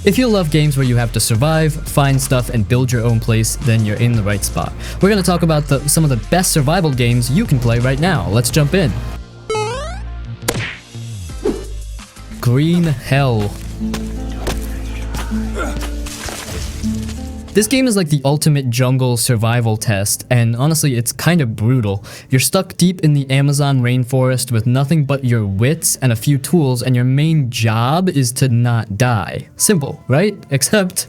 If you love games where you have to survive, find stuff, and build your own place, then you're in the right spot. We're going to talk about some of the best survival games you can play right now. Let's jump in. Green Hell. This game is like the ultimate jungle survival test, and honestly, it's kind of brutal. You're stuck deep in the Amazon rainforest with nothing but your wits and a few tools, and your main job is to not die. Simple, right? Except,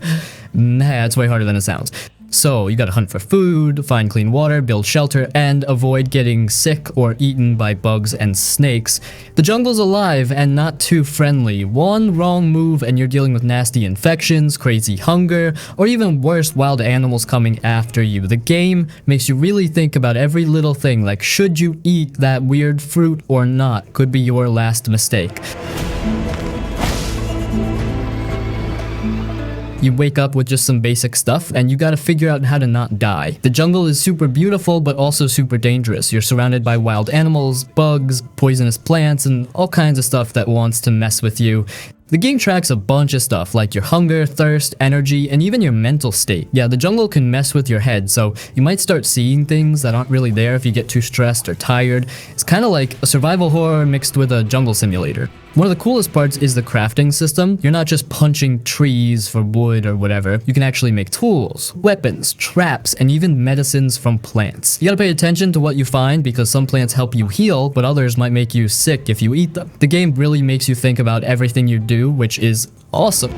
nah, it's way harder than it sounds. So, you gotta hunt for food, find clean water, build shelter, and avoid getting sick or eaten by bugs and snakes. The jungle's alive and not too friendly. One wrong move and you're dealing with nasty infections, crazy hunger, or even worse, wild animals coming after you. The game makes you really think about every little thing, like should you eat that weird fruit or not? Could be your last mistake. You wake up with just some basic stuff, and you gotta figure out how to not die. The jungle is super beautiful, but also super dangerous. You're surrounded by wild animals, bugs, poisonous plants, and all kinds of stuff that wants to mess with you. The game tracks a bunch of stuff like your hunger, thirst, energy, and even your mental state. Yeah, the jungle can mess with your head, so you might start seeing things that aren't really there if you get too stressed or tired. It's kind of like a survival horror mixed with a jungle simulator. One of the coolest parts is the crafting system. You're not just punching trees for wood or whatever. You can actually make tools, weapons, traps, and even medicines from plants. You gotta pay attention to what you find because some plants help you heal, but others might make you sick if you eat them. The game really makes you think about everything you do, which is awesome.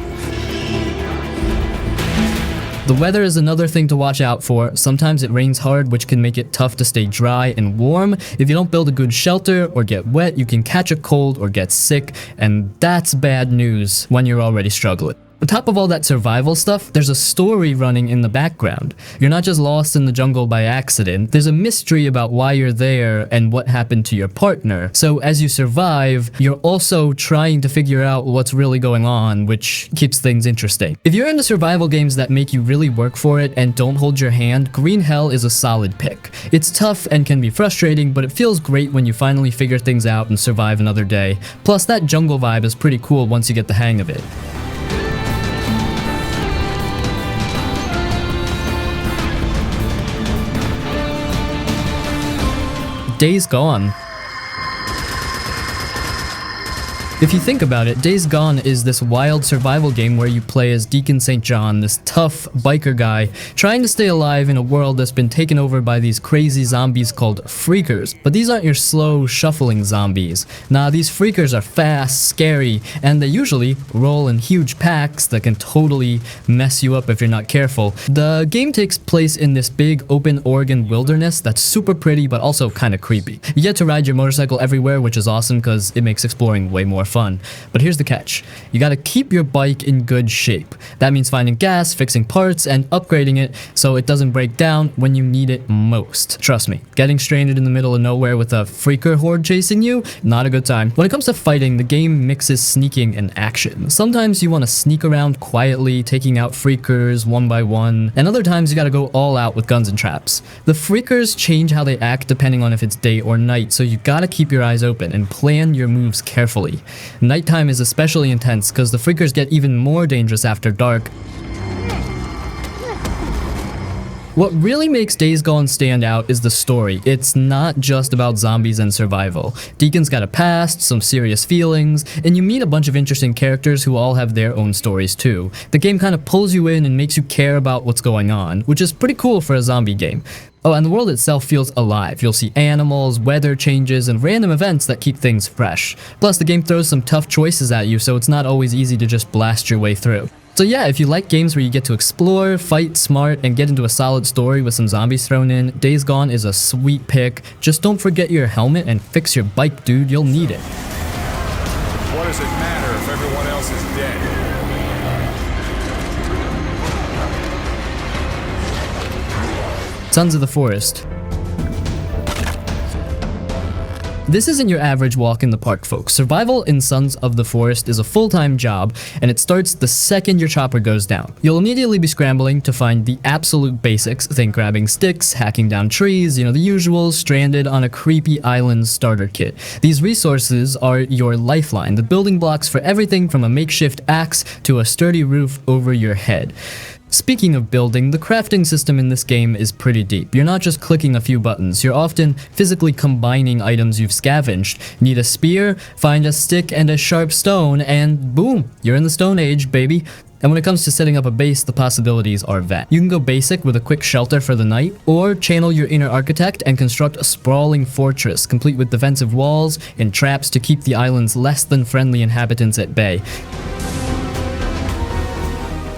The weather is another thing to watch out for. Sometimes it rains hard, which can make it tough to stay dry and warm. If you don't build a good shelter or get wet, you can catch a cold or get sick, and that's bad news when you're already struggling. On top of all that survival stuff, there's a story running in the background. You're not just lost in the jungle by accident. There's a mystery about why you're there and what happened to your partner. So as you survive, you're also trying to figure out what's really going on, which keeps things interesting. If you're into survival games that make you really work for it and don't hold your hand, Green Hell is a solid pick. It's tough and can be frustrating, but it feels great when you finally figure things out and survive another day. Plus, that jungle vibe is pretty cool once you get the hang of it. Days Gone. If you think about it, Days Gone is this wild survival game where you play as Deacon St. John, this tough biker guy, trying to stay alive in a world that's been taken over by these crazy zombies called Freakers. But these aren't your slow, shuffling zombies. Nah, these Freakers are fast, scary, and they usually roll in huge packs that can totally mess you up if you're not careful. The game takes place in this big open Oregon wilderness that's super pretty but also kind of creepy. You get to ride your motorcycle everywhere, which is awesome because it makes exploring way more fun. But here's the catch. You gotta keep your bike in good shape. That means finding gas, fixing parts, and upgrading it so it doesn't break down when you need it most. Trust me, getting stranded in the middle of nowhere with a freaker horde chasing you, not a good time. When it comes to fighting, the game mixes sneaking and action. Sometimes you want to sneak around quietly, taking out freakers one by one, and other times you gotta go all out with guns and traps. The freakers change how they act depending on if it's day or night, so you gotta keep your eyes open and plan your moves carefully. Nighttime is especially intense because the freakers get even more dangerous after dark. What really makes Days Gone stand out is the story. It's not just about zombies and survival. Deacon's got a past, some serious feelings, and you meet a bunch of interesting characters who all have their own stories too. The game kind of pulls you in and makes you care about what's going on, which is pretty cool for a zombie game. Oh, and the world itself feels alive. You'll see animals, weather changes, and random events that keep things fresh. Plus, the game throws some tough choices at you, so it's not always easy to just blast your way through. So yeah, if you like games where you get to explore, fight smart, and get into a solid story with some zombies thrown in, Days Gone is a sweet pick. Just don't forget your helmet and fix your bike, dude. You'll need it. What does it matter if everyone else is dead? Sons of the Forest. This isn't your average walk in the park, folks. Survival in Sons of the Forest is a full-time job, and it starts the second your chopper goes down. You'll immediately be scrambling to find the absolute basics, think grabbing sticks, hacking down trees, you know, the usual, stranded on a creepy island starter kit. These resources are your lifeline, the building blocks for everything from a makeshift axe to a sturdy roof over your head. Speaking of building, the crafting system in this game is pretty deep. You're not just clicking a few buttons, you're often physically combining items you've scavenged. Need a spear? Find a stick and a sharp stone, and boom, you're in the Stone Age, baby. And when it comes to setting up a base, the possibilities are vast. You can go basic with a quick shelter for the night, or channel your inner architect and construct a sprawling fortress, complete with defensive walls and traps to keep the island's less than friendly inhabitants at bay.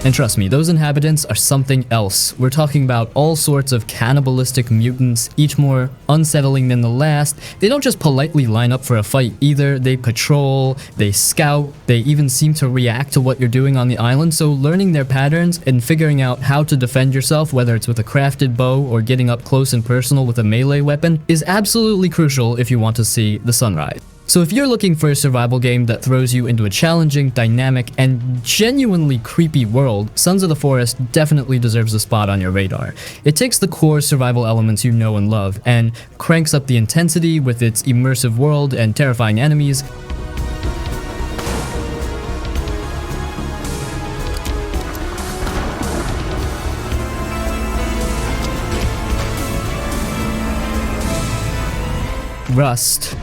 And trust me, those inhabitants are something else. We're talking about all sorts of cannibalistic mutants, each more unsettling than the last. They don't just politely line up for a fight either. They patrol, they scout, they even seem to react to what you're doing on the island. So learning their patterns and figuring out how to defend yourself, whether it's with a crafted bow or getting up close and personal with a melee weapon, is absolutely crucial if you want to see the sunrise. So if you're looking for a survival game that throws you into a challenging, dynamic, and genuinely creepy world, Sons of the Forest definitely deserves a spot on your radar. It takes the core survival elements you know and love, and cranks up the intensity with its immersive world and terrifying enemies. Rust.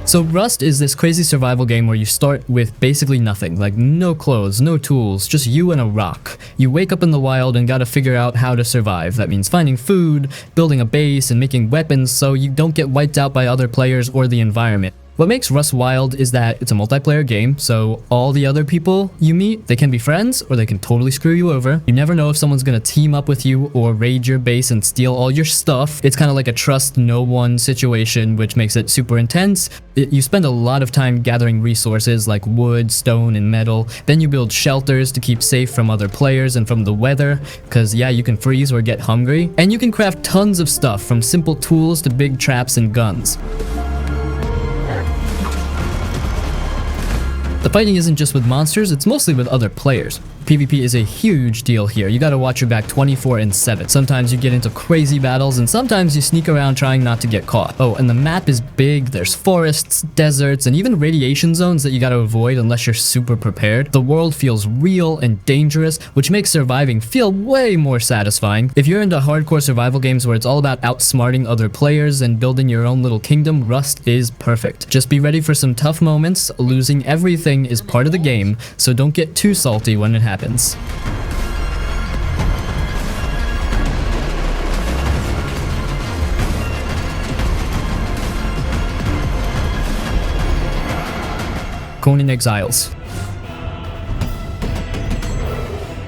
So Rust is this crazy survival game where you start with basically nothing, like no clothes, no tools, just you and a rock. You wake up in the wild and gotta figure out how to survive. That means finding food, building a base, and making weapons so you don't get wiped out by other players or the environment. What makes Rust wild is that it's a multiplayer game, so all the other people you meet, they can be friends or they can totally screw you over. You never know if someone's gonna team up with you or raid your base and steal all your stuff. It's kind of like a trust no one situation, which makes it super intense. You spend a lot of time gathering resources like wood, stone, and metal. Then you build shelters to keep safe from other players and from the weather, because yeah, you can freeze or get hungry. And you can craft tons of stuff, from simple tools to big traps and guns. The fighting isn't just with monsters, it's mostly with other players. PvP is a huge deal here. You gotta watch your back 24/7. Sometimes you get into crazy battles, and sometimes you sneak around trying not to get caught. Oh, and the map is big. There's forests, deserts, and even radiation zones that you gotta avoid unless you're super prepared. The world feels real and dangerous, which makes surviving feel way more satisfying. If you're into hardcore survival games where it's all about outsmarting other players and building your own little kingdom, Rust is perfect. Just be ready for some tough moments. Losing everything is part of the game, so don't get too salty when it happens. Conan Exiles.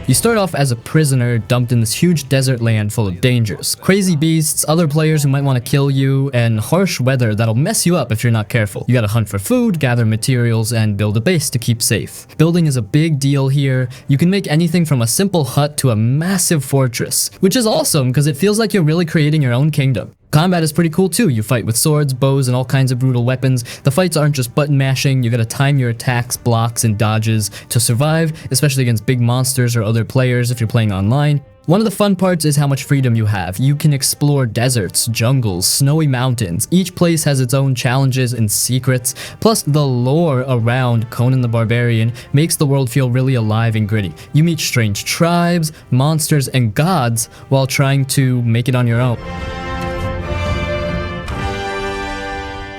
You start off as a prisoner dumped in this huge desert land full of dangers. Crazy beasts, other players who might want to kill you, and harsh weather that'll mess you up if you're not careful. You gotta hunt for food, gather materials, and build a base to keep safe. Building is a big deal here. You can make anything from a simple hut to a massive fortress, which is awesome because it feels like you're really creating your own kingdom. Combat is pretty cool too. You fight with swords, bows, and all kinds of brutal weapons. The fights aren't just button mashing. You gotta time your attacks, blocks, and dodges to survive, especially against big monsters or other players if you're playing online. One of the fun parts is how much freedom you have. You can explore deserts, jungles, snowy mountains. Each place has its own challenges and secrets. Plus, the lore around Conan the Barbarian makes the world feel really alive and gritty. You meet strange tribes, monsters, and gods while trying to make it on your own.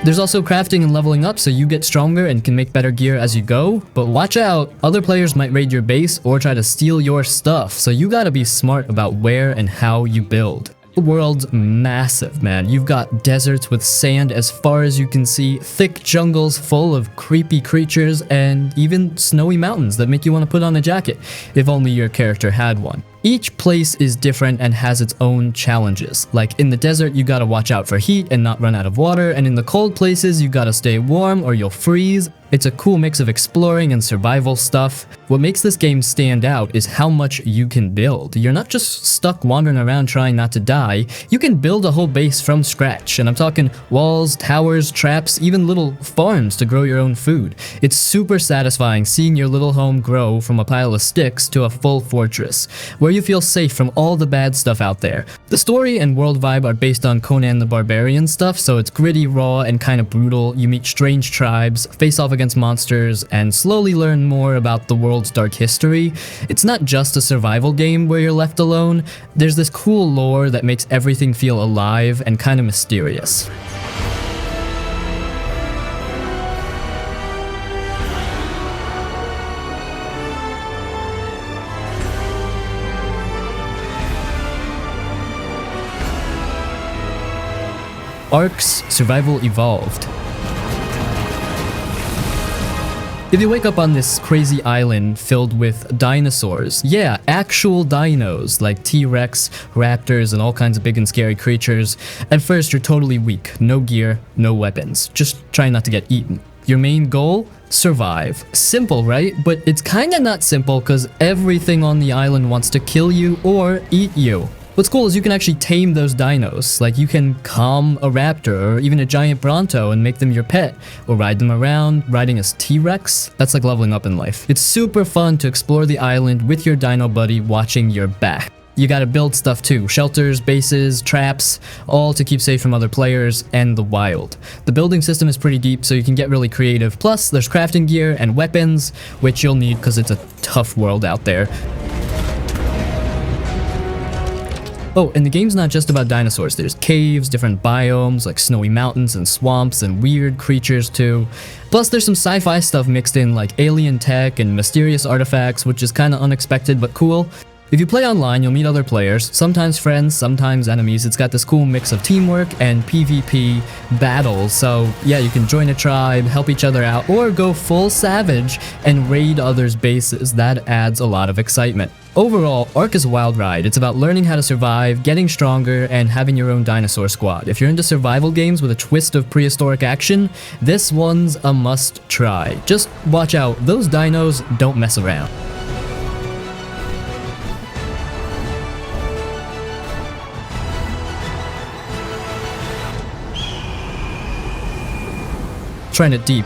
There's also crafting and leveling up so you get stronger and can make better gear as you go, but watch out, other players might raid your base or try to steal your stuff, so you gotta be smart about where and how you build. The world's massive, man. You've got deserts with sand as far as you can see, thick jungles full of creepy creatures, and even snowy mountains that make you want to put on a jacket, if only your character had one. Each place is different and has its own challenges. Like in the desert, you gotta watch out for heat and not run out of water, and in the cold places, you gotta stay warm or you'll freeze. It's a cool mix of exploring and survival stuff. What makes this game stand out is how much you can build. You're not just stuck wandering around trying not to die, you can build a whole base from scratch, and I'm talking walls, towers, traps, even little farms to grow your own food. It's super satisfying seeing your little home grow from a pile of sticks to a full fortress, where you feel safe from all the bad stuff out there. The story and world vibe are based on Conan the Barbarian stuff, so it's gritty, raw, and kind of brutal. You meet strange tribes, face off against monsters, and slowly learn more about the world's dark history. It's not just a survival game where you're left alone. There's this cool lore that makes everything feel alive and kind of mysterious. Ark's Survival Evolved. If you wake up on this crazy island filled with dinosaurs, yeah, actual dinos like T-Rex, raptors, and all kinds of big and scary creatures, at first you're totally weak, no gear, no weapons, just trying not to get eaten. Your main goal? Survive. Simple, right? But it's kinda not simple because everything on the island wants to kill you or eat you. What's cool is you can actually tame those dinos. Like you can calm a raptor or even a giant bronto and make them your pet, or ride them around, riding a T-Rex. That's like leveling up in life. It's super fun to explore the island with your dino buddy watching your back. You gotta build stuff too, shelters, bases, traps, all to keep safe from other players and the wild. The building system is pretty deep, so you can get really creative. Plus, there's crafting gear and weapons, which you'll need because it's a tough world out there. Oh, and the game's not just about dinosaurs. There's caves, different biomes, like snowy mountains and swamps, and weird creatures too. Plus, there's some sci-fi stuff mixed in, like alien tech and mysterious artifacts, which is kinda unexpected but cool. If you play online, you'll meet other players, sometimes friends, sometimes enemies. It's got this cool mix of teamwork and PvP battles, so yeah, you can join a tribe, help each other out, or go full savage and raid others' bases. That adds a lot of excitement. Overall, Ark is a wild ride. It's about learning how to survive, getting stronger, and having your own dinosaur squad. If you're into survival games with a twist of prehistoric action, this one's a must try. Just watch out, those dinos don't mess around. Trying it deep.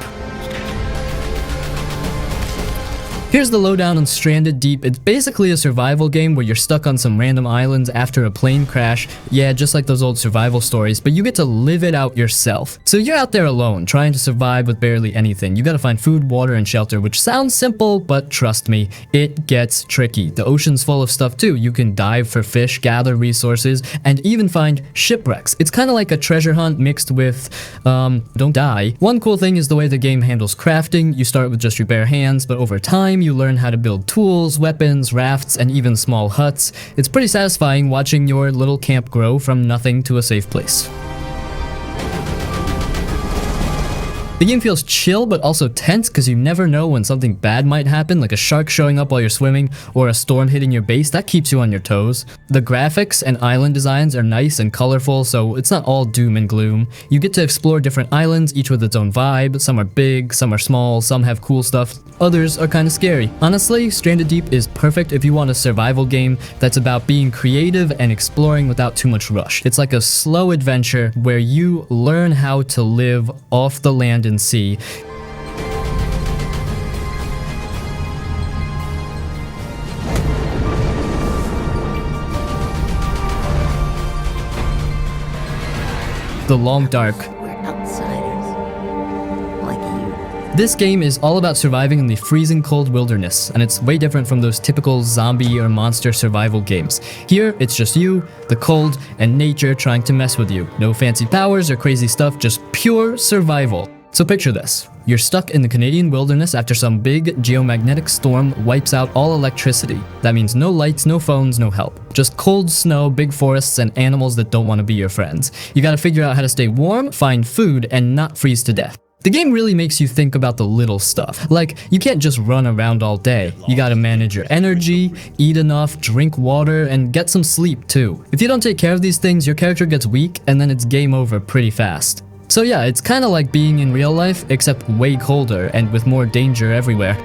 Here's the lowdown on Stranded Deep. It's basically a survival game where you're stuck on some random islands after a plane crash. Yeah, just like those old survival stories, but you get to live it out yourself. So you're out there alone, trying to survive with barely anything. You gotta find food, water, and shelter, which sounds simple, but trust me, it gets tricky. The ocean's full of stuff too. You can dive for fish, gather resources, and even find shipwrecks. It's kind of like a treasure hunt mixed with, don't die. One cool thing is the way the game handles crafting. You start with just your bare hands, but over time, you learn how to build tools, weapons, rafts, and even small huts. It's pretty satisfying watching your little camp grow from nothing to a safe place. The game feels chill but also tense because you never know when something bad might happen, like a shark showing up while you're swimming or a storm hitting your base. That keeps you on your toes. The graphics and island designs are nice and colorful, so it's not all doom and gloom. You get to explore different islands, each with its own vibe. Some are big, some are small, some have cool stuff, others are kind of scary. Honestly, Stranded Deep is perfect if you want a survival game that's about being creative and exploring without too much rush. It's like a slow adventure where you learn how to live off the land and sea. The Long Dark. We're outsiders, like you. This game is all about surviving in the freezing cold wilderness, and it's way different from those typical zombie or monster survival games. Here, it's just you, the cold, and nature trying to mess with you. No fancy powers or crazy stuff, just pure survival. So picture this. You're stuck in the Canadian wilderness after some big geomagnetic storm wipes out all electricity. That means no lights, no phones, no help. Just cold snow, big forests, and animals that don't want to be your friends. You gotta figure out how to stay warm, find food, and not freeze to death. The game really makes you think about the little stuff. Like, you can't just run around all day. You gotta manage your energy, eat enough, drink water, and get some sleep too. If you don't take care of these things, your character gets weak and then it's game over pretty fast. So yeah, it's kinda like being in real life, except way colder and with more danger everywhere.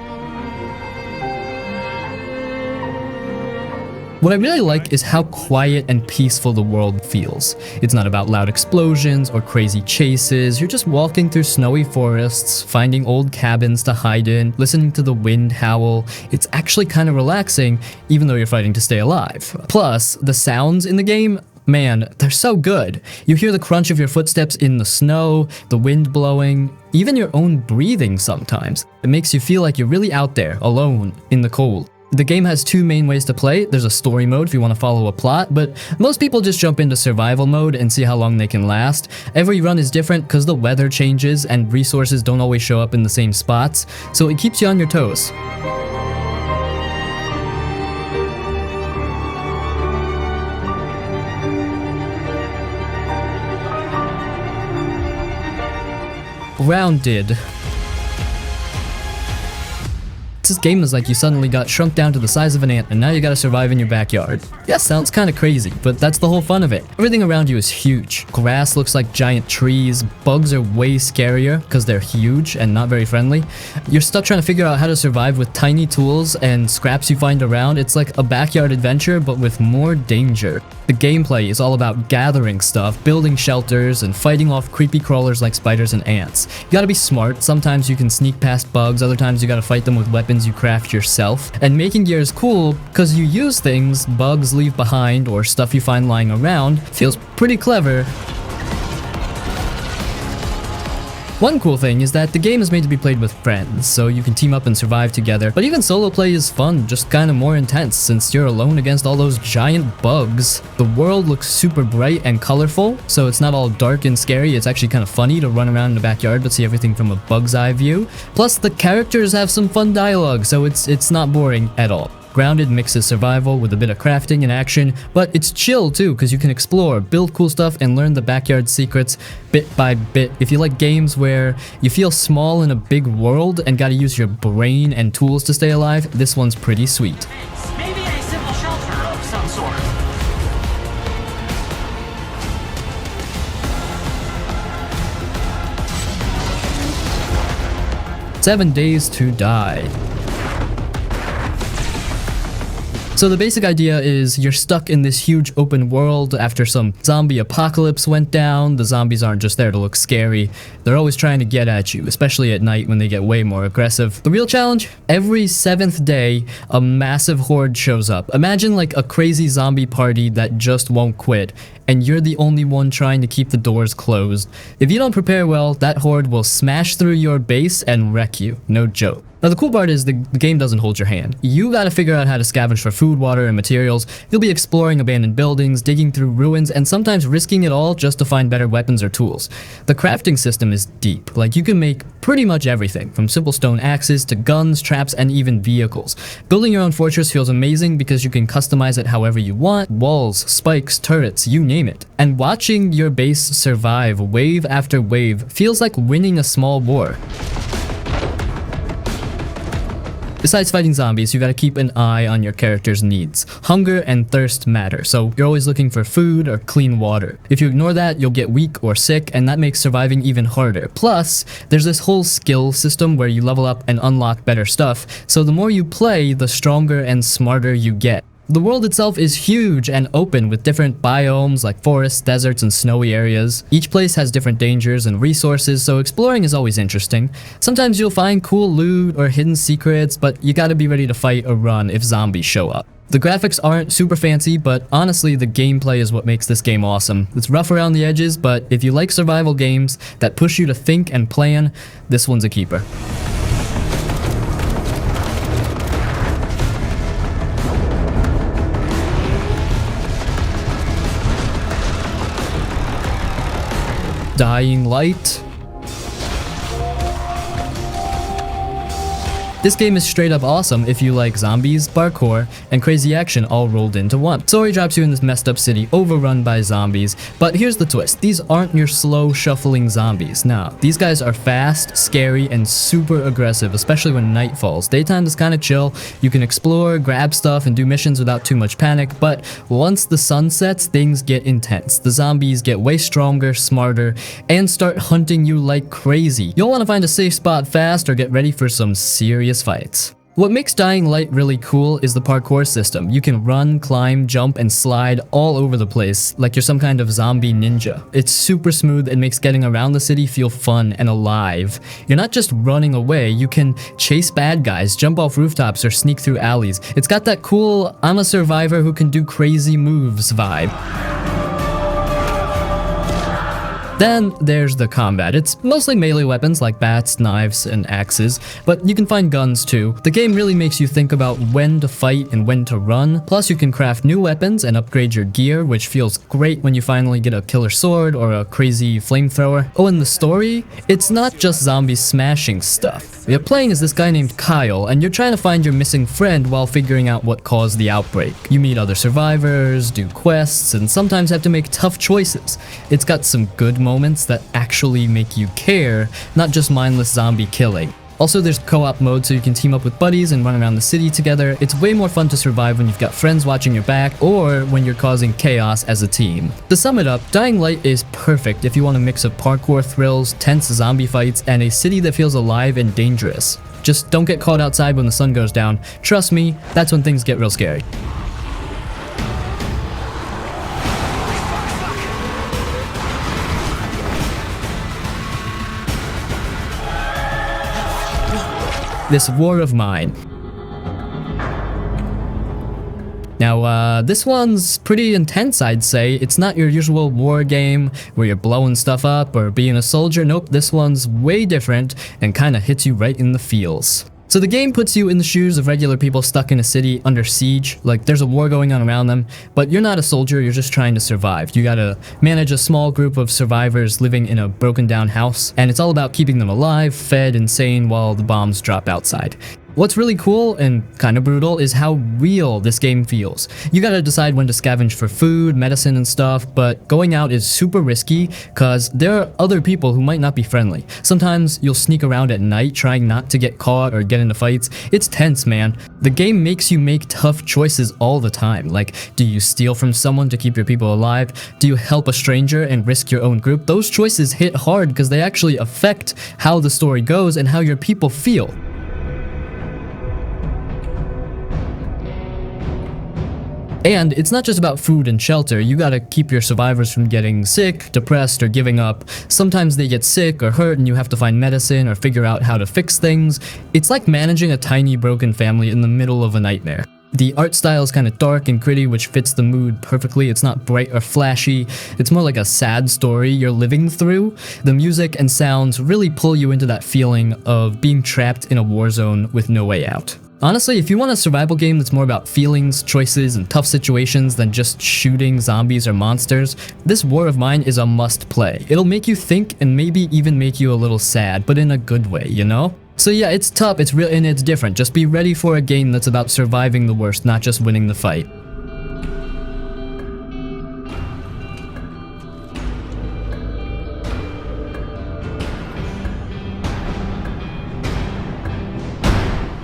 What I really like is how quiet and peaceful the world feels. It's not about loud explosions or crazy chases, you're just walking through snowy forests, finding old cabins to hide in, listening to the wind howl. It's actually kind of relaxing, even though you're fighting to stay alive. Plus, the sounds in the game, man, they're so good. You hear the crunch of your footsteps in the snow, the wind blowing, even your own breathing sometimes. It makes you feel like you're really out there, alone, in the cold. The game has two main ways to play. There's a story mode if you want to follow a plot, but most people just jump into survival mode and see how long they can last. Every run is different because the weather changes and resources don't always show up in the same spots, so it keeps you on your toes. Rounded. This game is like you suddenly got shrunk down to the size of an ant and now you gotta survive in your backyard. Yeah, sounds kinda crazy, but that's the whole fun of it. Everything around you is huge. Grass looks like giant trees, bugs are way scarier because they're huge and not very friendly. You're stuck trying to figure out how to survive with tiny tools and scraps you find around. It's like a backyard adventure but with more danger. The gameplay is all about gathering stuff, building shelters, and fighting off creepy crawlers like spiders and ants. You gotta be smart. Sometimes you can sneak past bugs, other times you gotta fight them with weapons you craft yourself. And making gear is cool because you use things bugs leave behind or stuff you find lying around. Feels pretty clever. One cool thing is that the game is made to be played with friends, so you can team up and survive together, but even solo play is fun, just kinda more intense since you're alone against all those giant bugs. The world looks super bright and colorful, so it's not all dark and scary. It's actually kinda funny to run around in the backyard but see everything from a bug's eye view. Plus the characters have some fun dialogue, so it's not boring at all. Grounded mixes survival with a bit of crafting and action, but it's chill too because you can explore, build cool stuff, and learn the backyard secrets bit by bit. If you like games where you feel small in a big world and gotta use your brain and tools to stay alive, this one's pretty sweet. Maybe a simple shelter of some sort. 7 Days to Die. So the basic idea is you're stuck in this huge open world after some zombie apocalypse went down. The zombies aren't just there to look scary. They're always trying to get at you, especially at night when they get way more aggressive. The real challenge? Every 7th day, a massive horde shows up. Imagine like a crazy zombie party that just won't quit, and you're the only one trying to keep the doors closed. If you don't prepare well, that horde will smash through your base and wreck you. No joke. Now the cool part is the game doesn't hold your hand. You gotta figure out how to scavenge for food, water, and materials. You'll be exploring abandoned buildings, digging through ruins, and sometimes risking it all just to find better weapons or tools. The crafting system is deep. Like, you can make pretty much everything, from simple stone axes to guns, traps, and even vehicles. Building your own fortress feels amazing because you can customize it however you want. Walls, spikes, turrets, you name it. And watching your base survive wave after wave feels like winning a small war. Besides fighting zombies, you gotta keep an eye on your character's needs. Hunger and thirst matter, so you're always looking for food or clean water. If you ignore that, you'll get weak or sick, and that makes surviving even harder. Plus, there's this whole skill system where you level up and unlock better stuff, so the more you play, the stronger and smarter you get. The world itself is huge and open with different biomes like forests, deserts, and snowy areas. Each place has different dangers and resources, so exploring is always interesting. Sometimes you'll find cool loot or hidden secrets, but you gotta be ready to fight or run if zombies show up. The graphics aren't super fancy, but honestly the gameplay is what makes this game awesome. It's rough around the edges, but if you like survival games that push you to think and plan, this one's a keeper. Dying Light. This game is straight up awesome if you like zombies, parkour, and crazy action all rolled into one. Story drops you in this messed up city overrun by zombies, but here's the twist. These aren't your slow shuffling zombies. No, these guys are fast, scary, and super aggressive, especially when night falls. Daytime is kind of chill. You can explore, grab stuff, and do missions without too much panic, but once the sun sets, things get intense. The zombies get way stronger, smarter, and start hunting you like crazy. You'll want to find a safe spot fast or get ready for some serious fights. What makes Dying Light really cool is the parkour system. You can run, climb, jump, and slide all over the place like you're some kind of zombie ninja. It's super smooth and makes getting around the city feel fun and alive. You're not just running away, you can chase bad guys, jump off rooftops, or sneak through alleys. It's got that cool, I'm a survivor who can do crazy moves vibe. Then there's the combat. It's mostly melee weapons like bats, knives, and axes, but you can find guns too. The game really makes you think about when to fight and when to run. Plus you can craft new weapons and upgrade your gear, which feels great when you finally get a killer sword or a crazy flamethrower. Oh, and the story? It's not just zombies smashing stuff. You're playing as this guy named Kyle, and you're trying to find your missing friend while figuring out what caused the outbreak. You meet other survivors, do quests, and sometimes have to make tough choices. It's got some good moments that actually make you care, not just mindless zombie killing. Also, there's co-op mode so you can team up with buddies and run around the city together. It's way more fun to survive when you've got friends watching your back or when you're causing chaos as a team. To sum it up, Dying Light is perfect if you want a mix of parkour thrills, tense zombie fights, and a city that feels alive and dangerous. Just don't get caught outside when the sun goes down. Trust me, that's when things get real scary. This war of mine. Now, this one's pretty intense, I'd say. It's not your usual war game where you're blowing stuff up or being a soldier. Nope, this one's way different and kind of hits you right in the feels. So the game puts you in the shoes of regular people stuck in a city under siege. Like, there's a war going on around them, but you're not a soldier, you're just trying to survive. You gotta manage a small group of survivors living in a broken down house, and it's all about keeping them alive, fed, and sane while the bombs drop outside. What's really cool and kind of brutal is how real this game feels. You gotta decide when to scavenge for food, medicine, and stuff, but going out is super risky because there are other people who might not be friendly. Sometimes you'll sneak around at night trying not to get caught or get into fights. It's tense, man. The game makes you make tough choices all the time. Like, do you steal from someone to keep your people alive? Do you help a stranger and risk your own group? Those choices hit hard because they actually affect how the story goes and how your people feel. And it's not just about food and shelter. You gotta keep your survivors from getting sick, depressed, or giving up. Sometimes they get sick or hurt and you have to find medicine or figure out how to fix things. It's like managing a tiny broken family in the middle of a nightmare. The art style is kind of dark and gritty, which fits the mood perfectly. It's not bright or flashy. It's more like a sad story you're living through. The music and sounds really pull you into that feeling of being trapped in a war zone with no way out. Honestly, if you want a survival game that's more about feelings, choices, and tough situations than just shooting zombies or monsters, this War of Mine is a must play. It'll make you think and maybe even make you a little sad, but in a good way, you know? So yeah, it's tough, it's real, and it's different. Just be ready for a game that's about surviving the worst, not just winning the fight.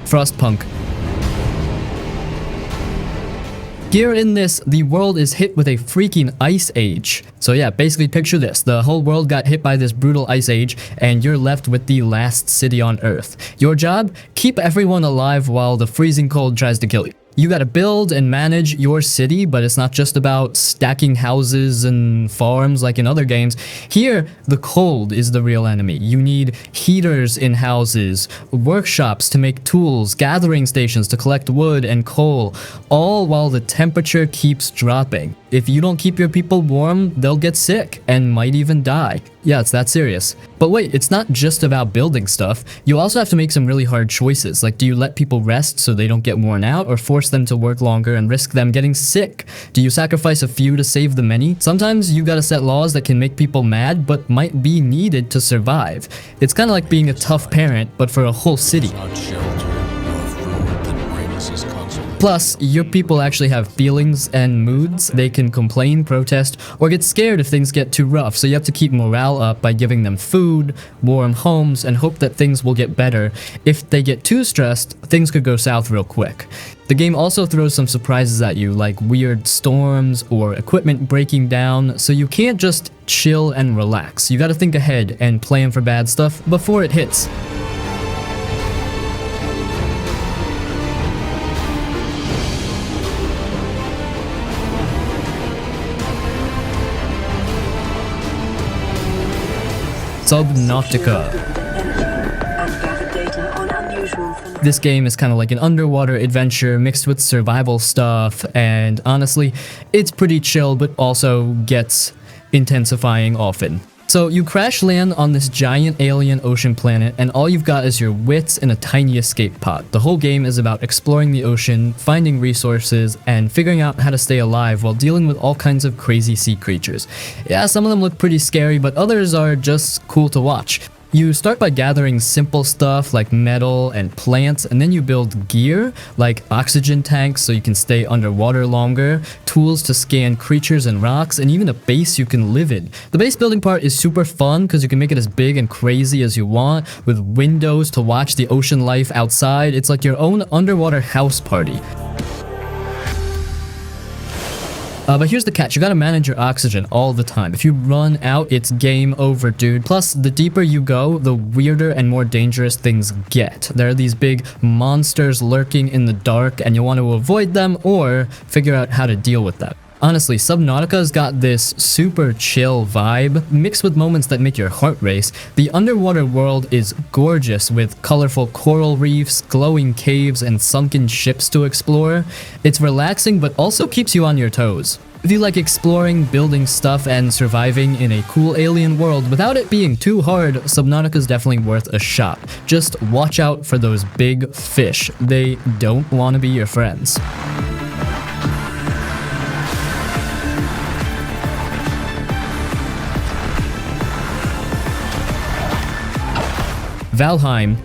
Frostpunk. Here in this, the world is hit with a freaking ice age. So yeah, basically picture this. The whole world got hit by this brutal ice age, and you're left with the last city on Earth. Your job? Keep everyone alive while the freezing cold tries to kill you. You gotta build and manage your city, but it's not just about stacking houses and farms like in other games. Here, the cold is the real enemy. You need heaters in houses, workshops to make tools, gathering stations to collect wood and coal, all while the temperature keeps dropping. If you don't keep your people warm, they'll get sick and might even die. Yeah, it's that serious. But wait, it's not just about building stuff. You also have to make some really hard choices. Like, do you let people rest so they don't get worn out, or force them to work longer and risk them getting sick? Do you sacrifice a few to save the many? Sometimes you gotta set laws that can make people mad, but might be needed to survive. It's kinda like being a tough parent, but for a whole city. Not shelter. analysis console. Plus, your people actually have feelings and moods. They can complain, protest, or get scared if things get too rough, so you have to keep morale up by giving them food, warm homes, and hope that things will get better. If they get too stressed, things could go south real quick. The game also throws some surprises at you, like weird storms or equipment breaking down, so you can't just chill and relax. You gotta think ahead and plan for bad stuff before it hits. Subnautica. This game is kind of like an underwater adventure mixed with survival stuff, and honestly, it's pretty chill but also gets intensifying often. So you crash land on this giant alien ocean planet, and all you've got is your wits and a tiny escape pod. The whole game is about exploring the ocean, finding resources, and figuring out how to stay alive while dealing with all kinds of crazy sea creatures. Yeah, some of them look pretty scary, but others are just cool to watch. You start by gathering simple stuff like metal and plants, and then you build gear like oxygen tanks so you can stay underwater longer, tools to scan creatures and rocks, and even a base you can live in. The base building part is super fun because you can make it as big and crazy as you want, with windows to watch the ocean life outside. It's like your own underwater house party. But here's the catch, you gotta manage your oxygen all the time. If you run out, it's game over, dude. Plus, the deeper you go, the weirder and more dangerous things get. There are these big monsters lurking in the dark, and you want to avoid them or figure out how to deal with them. Honestly, Subnautica's got this super chill vibe, mixed with moments that make your heart race. The underwater world is gorgeous, with colorful coral reefs, glowing caves, and sunken ships to explore. It's relaxing, but also keeps you on your toes. If you like exploring, building stuff, and surviving in a cool alien world without it being too hard, Subnautica's definitely worth a shot. Just watch out for those big fish. They don't want to be your friends. Valheim.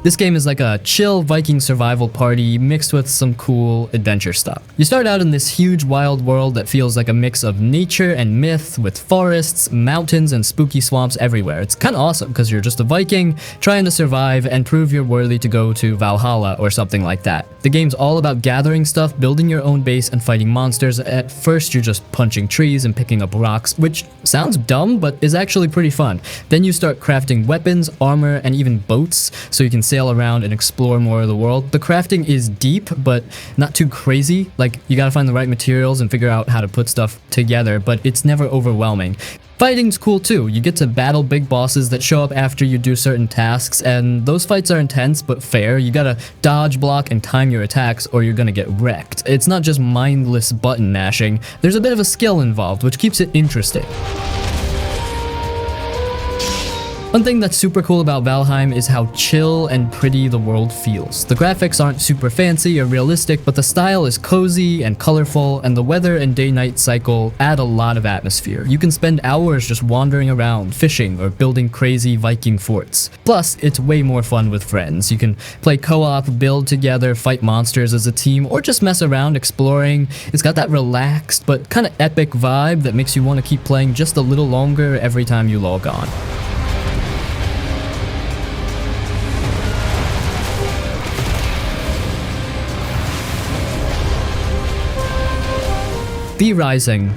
This game is like a chill Viking survival party mixed with some cool adventure stuff. You start out in this huge wild world that feels like a mix of nature and myth, with forests, mountains, and spooky swamps everywhere. It's kind of awesome because you're just a Viking trying to survive and prove you're worthy to go to Valhalla or something like that. The game's all about gathering stuff, building your own base, and fighting monsters. At first you're just punching trees and picking up rocks, which sounds dumb but is actually pretty fun. Then you start crafting weapons, armor, and even boats so you can sail around and explore more of the world. The crafting is deep, but not too crazy. Like, you gotta find the right materials and figure out how to put stuff together, but it's never overwhelming. Fighting's cool too. You get to battle big bosses that show up after you do certain tasks, and those fights are intense but fair. You gotta dodge, block, and time your attacks or you're gonna get wrecked. It's not just mindless button mashing. There's a bit of a skill involved, which keeps it interesting. One thing that's super cool about Valheim is how chill and pretty the world feels. The graphics aren't super fancy or realistic, but the style is cozy and colorful, and the weather and day-night cycle add a lot of atmosphere. You can spend hours just wandering around, fishing, or building crazy Viking forts. Plus, it's way more fun with friends. You can play co-op, build together, fight monsters as a team, or just mess around exploring. It's got that relaxed but kind of epic vibe that makes you want to keep playing just a little longer every time you log on. The Rising.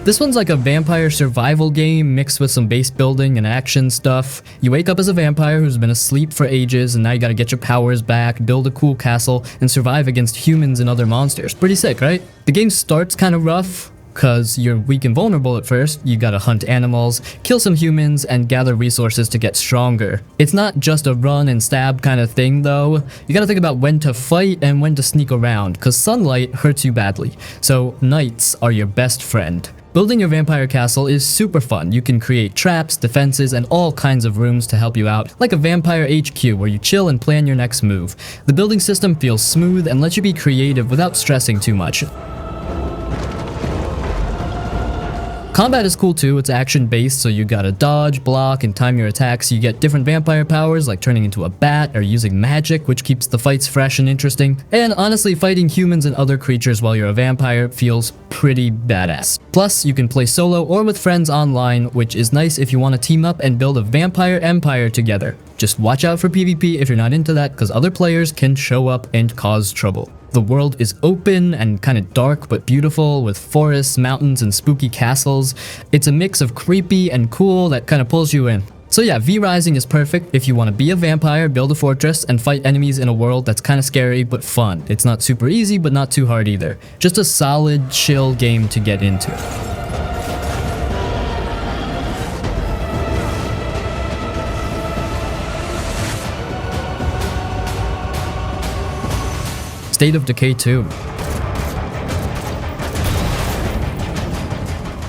This one's like a vampire survival game mixed with some base building and action stuff. You wake up as a vampire who's been asleep for ages, and now you gotta get your powers back, build a cool castle, and survive against humans and other monsters. Pretty sick, right? The game starts kind of rough, because you're weak and vulnerable at first. You gotta hunt animals, kill some humans, and gather resources to get stronger. It's not just a run and stab kind of thing though. You gotta think about when to fight and when to sneak around, because sunlight hurts you badly. So nights are your best friend. Building your vampire castle is super fun. You can create traps, defenses, and all kinds of rooms to help you out, like a vampire HQ where you chill and plan your next move. The building system feels smooth and lets you be creative without stressing too much. Combat is cool too, it's action-based, so you gotta dodge, block, and time your attacks. You get different vampire powers, like turning into a bat or using magic, which keeps the fights fresh and interesting. And honestly, fighting humans and other creatures while you're a vampire feels pretty badass. Plus, you can play solo or with friends online, which is nice if you want to team up and build a vampire empire together. Just watch out for PvP if you're not into that, because other players can show up and cause trouble. The world is open and kind of dark but beautiful, with forests, mountains, and spooky castles. It's a mix of creepy and cool that kind of pulls you in. So yeah, V Rising is perfect if you want to be a vampire, build a fortress, and fight enemies in a world that's kind of scary but fun. It's not super easy but not too hard either. Just a solid, chill game to get into. State of Decay 2.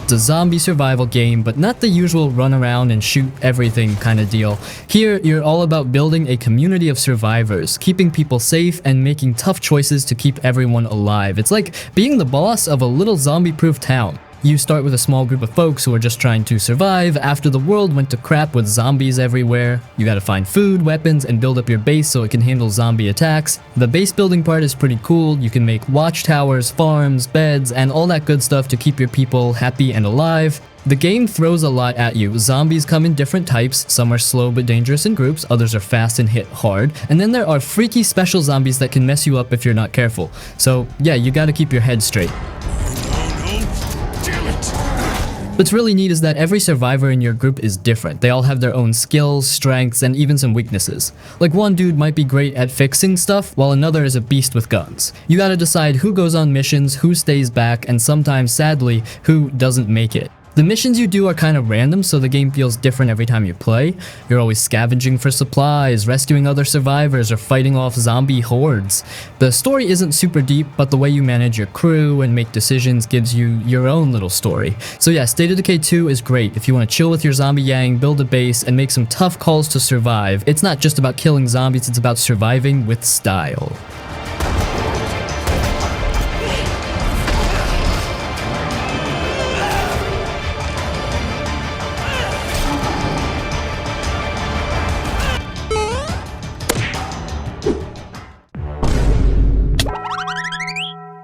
It's a zombie survival game, but not the usual run around and shoot everything kind of deal. Here, you're all about building a community of survivors, keeping people safe, and making tough choices to keep everyone alive. It's like being the boss of a little zombie-proof town. You start with a small group of folks who are just trying to survive after the world went to crap with zombies everywhere. You gotta find food, weapons, and build up your base so it can handle zombie attacks. The base building part is pretty cool. You can make watchtowers, farms, beds, and all that good stuff to keep your people happy and alive. The game throws a lot at you. Zombies come in different types. Some are slow but dangerous in groups, others are fast and hit hard. And then there are freaky special zombies that can mess you up if you're not careful. So yeah, you gotta keep your head straight. What's really neat is that every survivor in your group is different. They all have their own skills, strengths, and even some weaknesses. Like one dude might be great at fixing stuff, while another is a beast with guns. You gotta decide who goes on missions, who stays back, and sometimes, sadly, who doesn't make it. The missions you do are kind of random, so the game feels different every time you play. You're always scavenging for supplies, rescuing other survivors, or fighting off zombie hordes. The story isn't super deep, but the way you manage your crew and make decisions gives you your own little story. So yeah, State of Decay 2 is great if you want to chill with your zombie gang, build a base, and make some tough calls to survive. It's not just about killing zombies, it's about surviving with style.